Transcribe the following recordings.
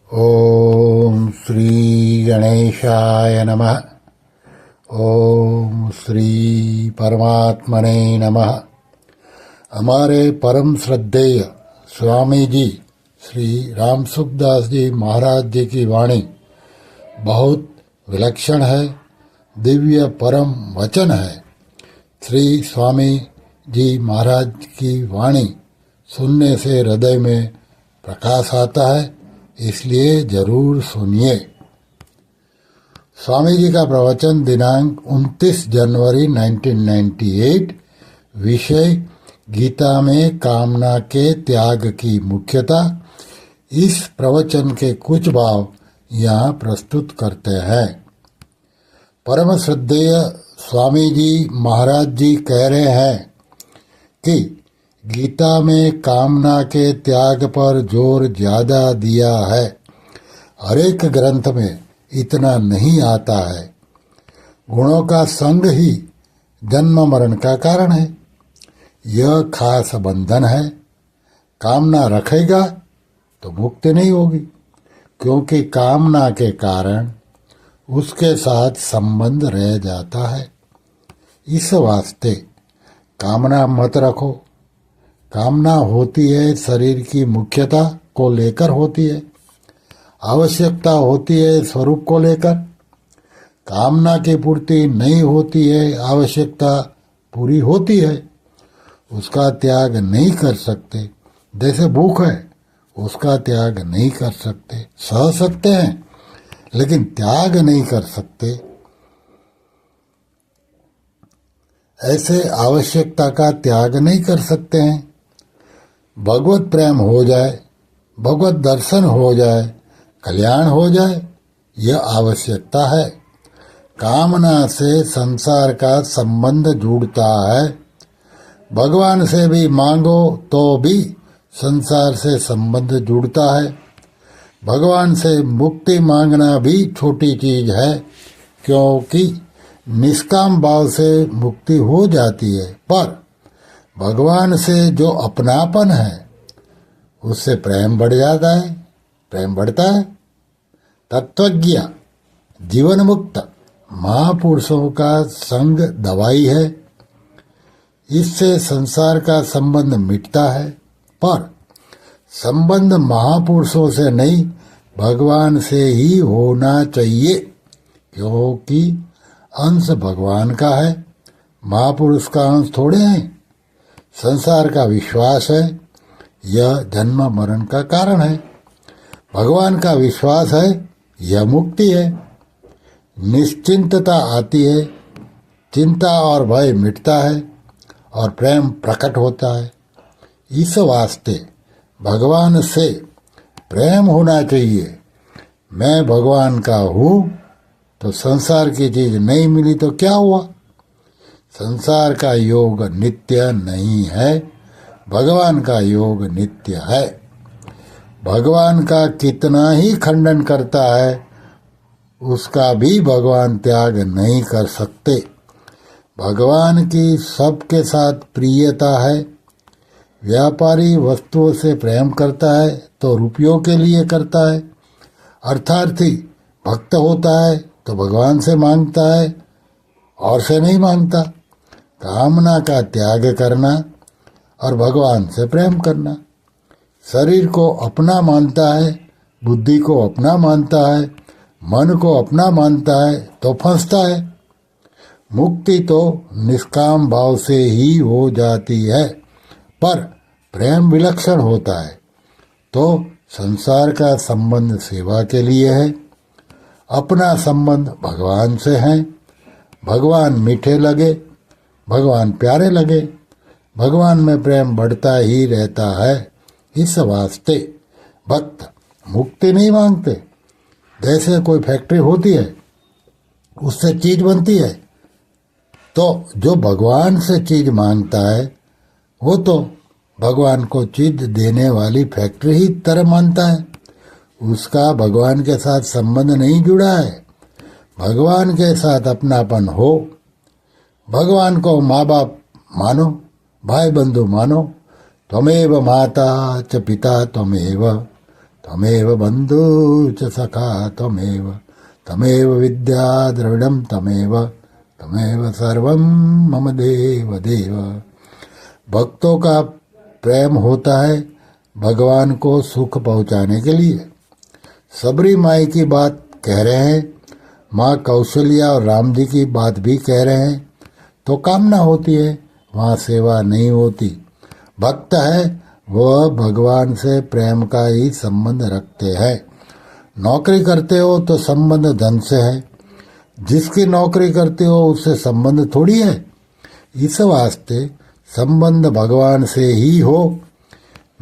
ओम श्री गणेशाय नमः। ओम श्री परमात्मने नमः। हमारे परम श्रद्धेय स्वामी जी श्री राम सुखदास जी महाराज जी की वाणी बहुत विलक्षण है, दिव्य परम वचन है। श्री स्वामी जी महाराज की वाणी सुनने से हृदय में प्रकाश आता है, इसलिए जरूर सुनिए। स्वामी जी का प्रवचन दिनांक 29 जनवरी 1998। विषय गीता में कामना के त्याग की मुख्यता। इस प्रवचन के कुछ भाव यहाँ प्रस्तुत करते हैं। परम श्रद्धेय स्वामी जी महाराज जी कह रहे हैं कि गीता में कामना के त्याग पर जोर ज्यादा दिया है। हर एक ग्रंथ में इतना नहीं आता है। गुणों का संग ही जन्म मरण का कारण है। यह खास बंधन है। कामना रखेगा तो मुक्ति नहीं होगी, क्योंकि कामना के कारण उसके साथ संबंध रह जाता है। इस वास्ते कामना मत रखो। कामना होती है शरीर की मुख्यता को लेकर होती है, आवश्यकता होती है स्वरूप को लेकर। कामना की पूर्ति नहीं होती है, आवश्यकता पूरी होती है, उसका त्याग नहीं कर सकते। जैसे भूख है, उसका त्याग नहीं कर सकते। सह सकते हैं लेकिन त्याग नहीं कर सकते। ऐसे आवश्यकता का त्याग नहीं कर सकते हैं। भगवत प्रेम हो जाए, भगवत दर्शन हो जाए, कल्याण हो जाए, यह आवश्यकता है। कामना से संसार का संबंध जुड़ता है। भगवान से भी मांगो तो भी संसार से संबंध जुड़ता है। भगवान से मुक्ति मांगना भी छोटी चीज है, क्योंकि निष्काम भाव से मुक्ति हो जाती है। पर भगवान से जो अपनापन है, उससे प्रेम बढ़ जाता है, प्रेम बढ़ता है। तत्वज्ञ जीवन मुक्त महापुरुषों का संग दवाई है। इससे संसार का संबंध मिटता है। पर संबंध महापुरुषों से नहीं, भगवान से ही होना चाहिए, क्योंकि अंश भगवान का है। महापुरुष का अंश थोड़े हैं। संसार का विश्वास है, यह जन्म मरण का कारण है। भगवान का विश्वास है, यह मुक्ति है। निश्चिंतता आती है, चिंता और भय मिटता है और प्रेम प्रकट होता है। इस वास्ते भगवान से प्रेम होना चाहिए। मैं भगवान का हूँ तो संसार की चीज नहीं मिली तो क्या हुआ? संसार का योग नित्य नहीं है, भगवान का योग नित्य है। भगवान का कितना ही खंडन करता है, उसका भी भगवान त्याग नहीं कर सकते। भगवान की सबके साथ प्रियता है। व्यापारी वस्तुओं से प्रेम करता है तो रुपयों के लिए करता है। अर्थार्थी भक्त होता है तो भगवान से मांगता है और से नहीं मांगता। कामना का त्याग करना और भगवान से प्रेम करना। शरीर को अपना मानता है, बुद्धि को अपना मानता है, मन को अपना मानता है तो फंसता है। मुक्ति तो निष्काम भाव से ही हो जाती है, पर प्रेम विलक्षण होता है। तो संसार का संबंध सेवा के लिए है, अपना संबंध भगवान से है। भगवान मीठे लगे, भगवान प्यारे लगे, भगवान में प्रेम बढ़ता ही रहता है। इस वास्ते भक्त मुक्ति नहीं मांगते। जैसे कोई फैक्ट्री होती है, उससे चीज बनती है, तो जो भगवान से चीज मांगता है वो तो भगवान को चीज देने वाली फैक्ट्री ही तरह मानता है। उसका भगवान के साथ संबंध नहीं जुड़ा है। भगवान के साथ अपनापन हो। भगवान को माँ बाप मानो, भाई बंधु मानो। त्वमेव माता च पिता त्वमेव त्वमेव बन्धु च सखा त्वमेव तमेव विद्या द्रविडं तमेव सर्वं मम देव देव। भक्तों का प्रेम होता है भगवान को सुख पहुंचाने के लिए। सबरी माई की बात कह रहे हैं, माँ कौशल्या और राम जी की बात भी कह रहे हैं, तो कामना होती है, वहाँ सेवा नहीं होती। भक्त है वह भगवान से प्रेम का ही संबंध रखते हैं। नौकरी करते हो तो संबंध धन से है, जिसकी नौकरी करते हो उससे संबंध थोड़ी है। इस वास्ते संबंध भगवान से ही हो।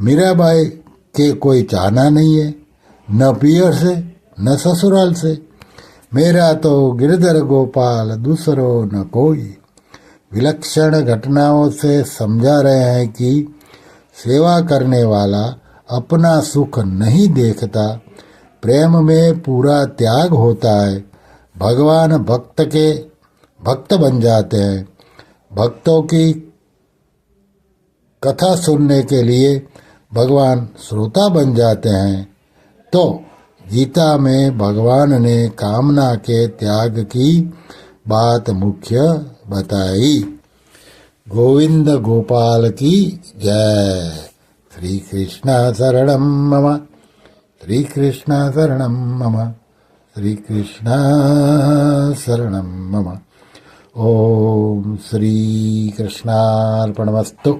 मीराबाई के कोई चाहना नहीं है, न पियर से न ससुराल से। मेरा तो गिरधर गोपाल दूसरो न कोई। विलक्षण घटनाओं से समझा रहे हैं कि सेवा करने वाला अपना सुख नहीं देखता, प्रेम में पूरा त्याग होता है। भगवान भक्त बन जाते हैं। भक्तों की कथा सुनने के लिए भगवान श्रोता बन जाते हैं। तो गीता में भगवान ने कामना के त्याग की बात मुख्य बताई। गोविंद गोपाल की जय। श्री कृष्ण शरणं मम, श्री कृष्ण शरणं मम, श्री कृष्ण शरणं मम। ओम श्री कृष्णार्पणमस्तु।